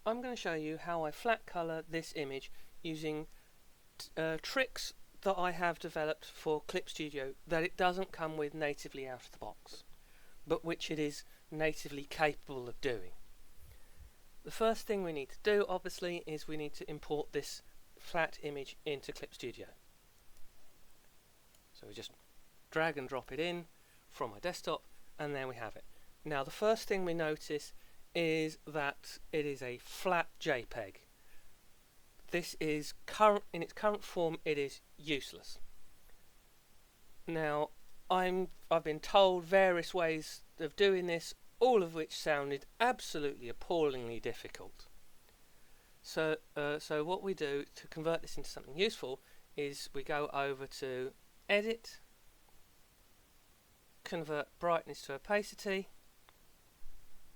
I'm going to show you how I flat color this image using tricks that I have developed for Clip Studio that it doesn't come with natively out of the box, but which it is natively capable of doing. The first thing we need to do, obviously, is we need to import this flat image into Clip Studio. So we just drag and drop it in from my desktop, and there we have it. Now the first thing we notice is that it is a flat JPEG. This is in its current form, it is useless. Now I've been told various ways of doing this, all of which sounded absolutely appallingly difficult. So what we do to convert this into something useful is we go over to Edit, Convert Brightness to Opacity,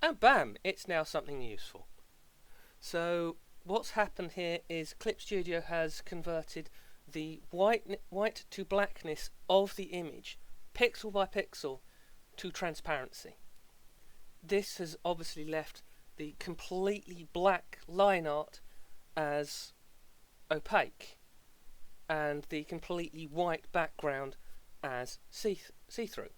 and bam, it's now something useful. So what's happened here is Clip Studio has converted the white to blackness of the image, pixel by pixel, to transparency. This has obviously left the completely black line art as opaque and the completely white background as see-through.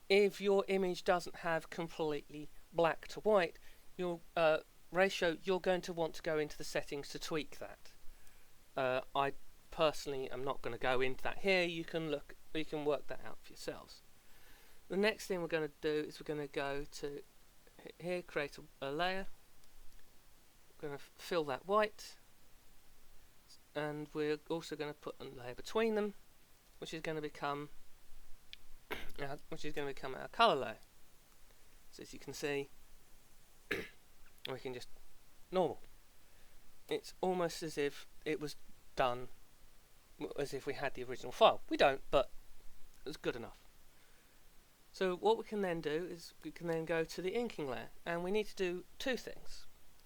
If your image doesn't have completely black to white, your ratio, you're going to want to go into the settings to tweak that. I personally am not going to go into that here. You can work that out for yourselves. The next thing we're going to do is we're going to go to here, create a layer. We're going to fill that white, and we're also going to put a layer between them, which is going to become our color layer. So as you can see, we can just normal. It's almost as if it was done as if we had the original file. We don't, but it's good enough. So what we can then do is we can then go to the inking layer, and we need to do two things.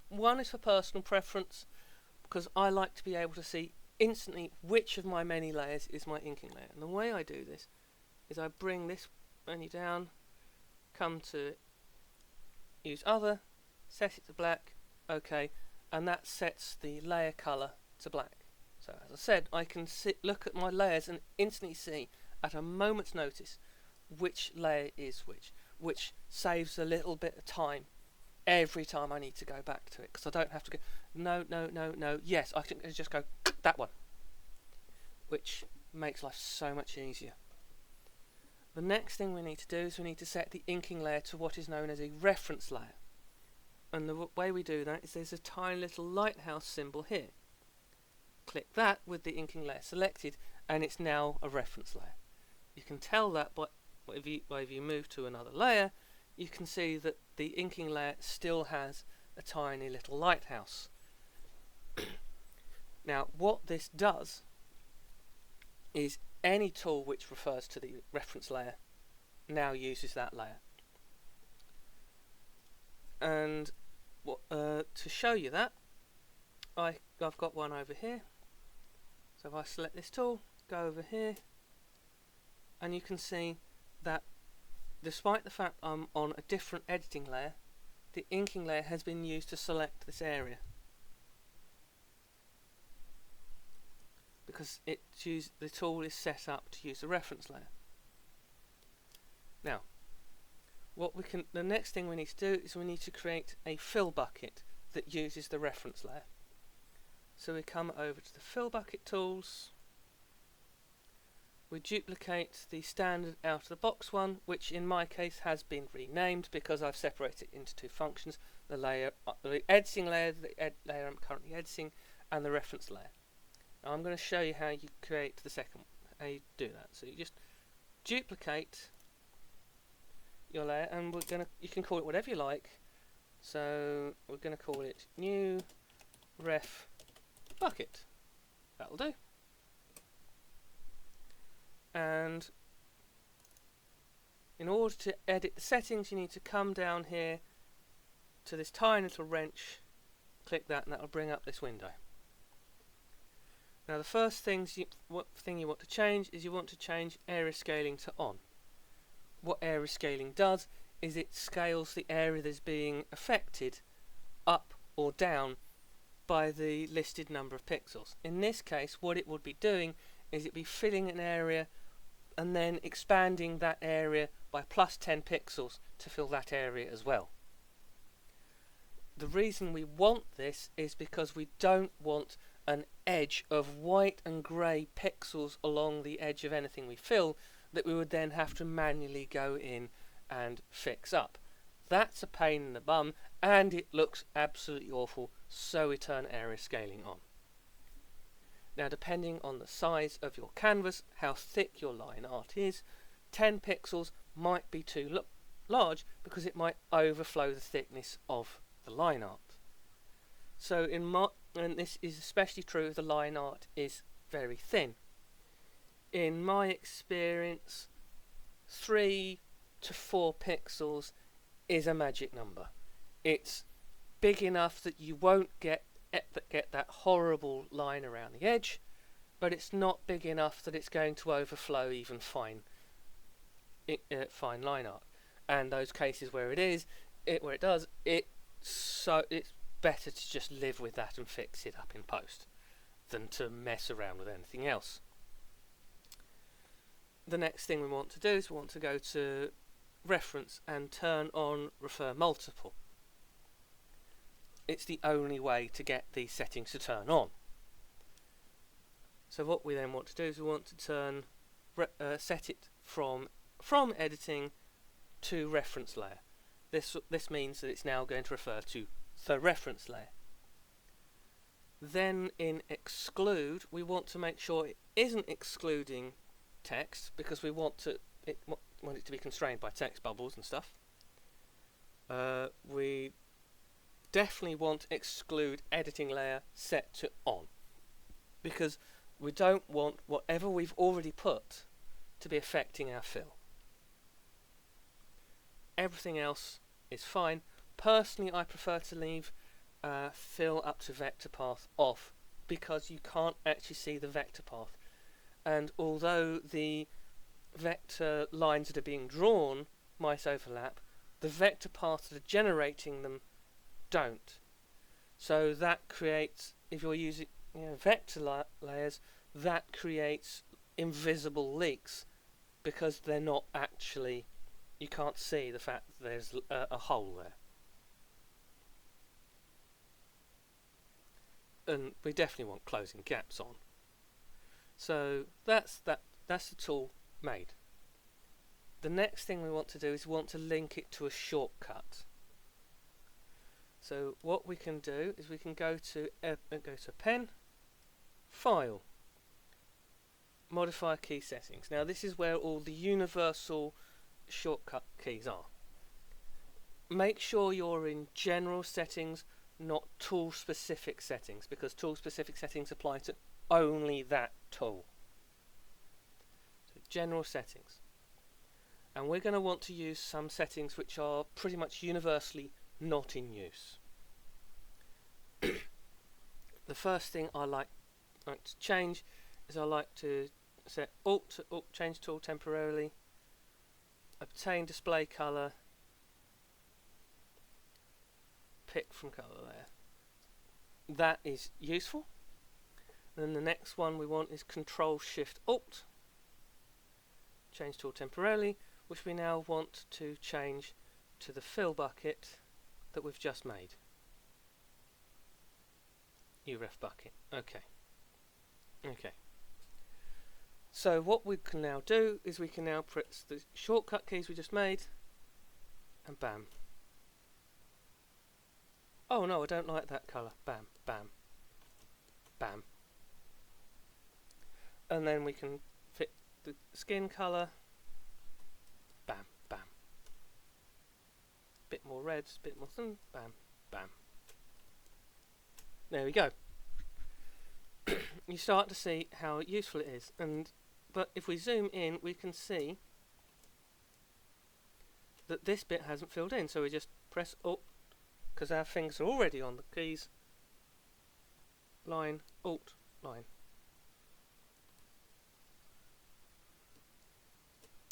One is for personal preference, because I like to be able to see instantly which of my many layers is my inking layer. And the way I do this is I bring this menu down, come to use other, set it to black, OK, and that sets the layer color to black. So as I said, I can look at my layers and instantly see at a moment's notice which layer is which saves a little bit of time every time I need to go back to it, because I don't have to go no, yes, I can just go that one, which makes life so much easier. The next thing we need to do is we need to set the inking layer to what is known as a reference layer, and the way we do that is there's a tiny little lighthouse symbol here. Click that with the inking layer selected, and it's now a reference layer. You can tell that by if you move to another layer, you can see that the inking layer still has a tiny little lighthouse. Now what this does is any tool which refers to the reference layer now uses that layer. And to show you that, I've got one over here. So if I select this tool, go over here, and you can see that despite the fact I'm on a different editing layer, the inking layer has been used to select this area, because the tool is set up to use the reference layer. Now, the next thing we need to do is we need to create a fill bucket that uses the reference layer. So we come over to the fill bucket tools. We duplicate the standard out of the box one, which in my case has been renamed because I've separated it into two functions: the editing layer, the layer I'm currently editing, and the reference layer. Now I'm going to show you how you create the second one, how you do that. So you just duplicate your layer, and you can call it whatever you like. So we're going to call it new ref bucket. That'll do. And in order to edit the settings, you need to come down here to this tiny little wrench, click that, and that will bring up this window. Now the first thing you want to change is you want to change area scaling to on. What area scaling does is it scales the area that's being affected up or down by the listed number of pixels. In this case, what it would be doing is it'd be filling an area and then expanding that area by plus 10 pixels to fill that area as well. The reason we want this is because we don't want an edge of white and grey pixels along the edge of anything we fill that we would then have to manually go in and fix up. That's a pain in the bum, and it looks absolutely awful, so we turn area scaling on. Now, depending on the size of your canvas, how thick your line art is, 10 pixels might be too large because it might overflow the thickness of the line art. So and this is especially true if the line art is very thin. In my experience, 3 to 4 pixels is a magic number. It's big enough that you won't get that horrible line around the edge, but it's not big enough that it's going to overflow even fine line art. And those cases where it's better to just live with that and fix it up in post than to mess around with anything else. The next thing we want to do is we want to go to reference and turn on refer multiple. It's the only way to get these settings to turn on. So what we then want to do is we want to turn set it from editing to reference layer. This means that it's now going to refer to the reference layer. Then in exclude, we want to make sure it isn't excluding text because we want it to be constrained by text bubbles and stuff. We definitely want exclude editing layer set to on because we don't want whatever we've already put to be affecting our fill. Everything else is fine. Personally, I prefer to leave fill up to vector path off because you can't actually see the vector path. And although the vector lines that are being drawn might overlap, the vector paths that are generating them don't. So that creates, if you're using vector layers, that creates invisible leaks because they're not actually, you can't see the fact that there's a hole there. And we definitely want closing gaps on. So that's the tool made. The next thing we want to do is we want to link it to a shortcut. So what we can do is we can go to Pen, File, Modify Key Settings. Now this is where all the universal shortcut keys are. Make sure you're in General Settings, not Tool Specific Settings, because Tool Specific Settings apply to only that tool. So General Settings. And we're going to want to use some settings which are pretty much universally not in use. The first thing I like to change is I like to set Alt to Change Tool temporarily, obtain display color, pick from color layer. That is useful. And then the next one we want is Control Shift Alt, change tool temporarily, which we now want to change to the fill bucket that we've just made. Uref bucket. Okay. So what we can now do is we can now press the shortcut keys we just made, and bam. Oh no, I don't like that colour. Bam, bam, bam. And then we can fit the skin colour. Bam, bam. Bit more reds, bit more thin. Bam, bam. There we go. You start to see how useful it is. But if we zoom in, we can see that this bit hasn't filled in. So we just press Alt, because our fingers are already on the keys. Line, Alt, line.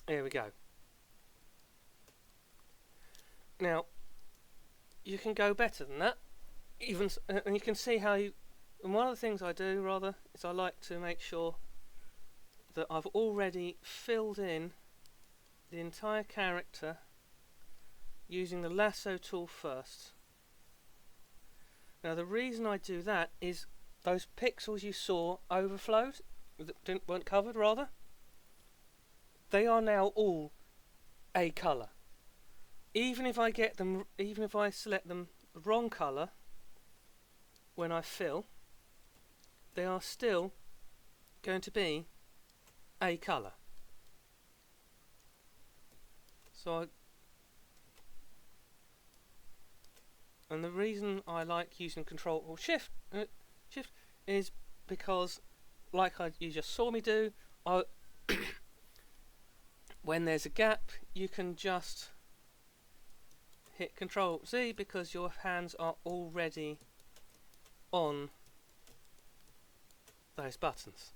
There we go. Now, you can go better than that. and you can see how and one of the things I do rather is I like to make sure that I've already filled in the entire character using the lasso tool first. Now the reason I do that is those pixels you saw overflowed, that weren't covered rather, they are now all a colour. Even if I select them the wrong colour when I fill, they are still going to be a colour. And the reason I like using Control or Shift is because, like you just saw me do, when there's a gap, you can just hit Control Z because your hands are already on those buttons.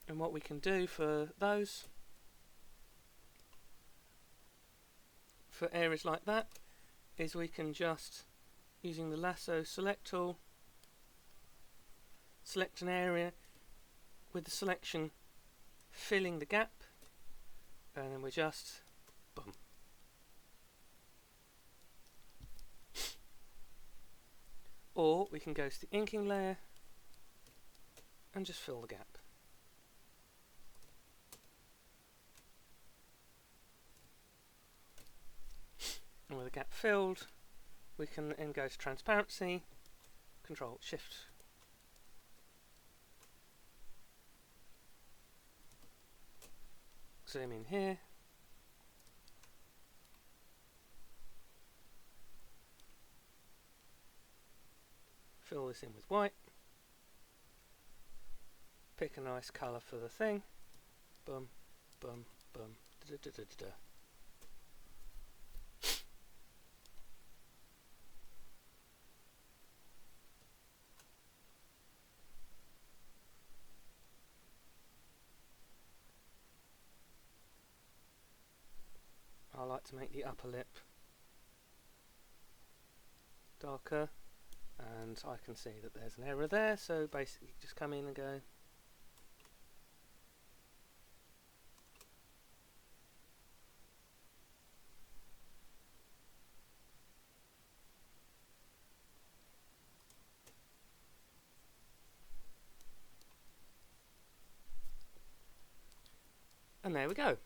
And what we can do for those, for areas like that, is we can just, using the lasso select tool, select an area with the selection filling the gap, and then we just boom. Or we can go to the inking layer and just fill the gap. And with the gap filled, we can then go to transparency, Control Shift. Zoom in here. Fill this in with white. Pick a nice colour for the thing. Boom, boom, boom. Da, da, da, da, da. I like to make the upper lip darker, and I can see that there's an error there, so basically just come in and go and there we go.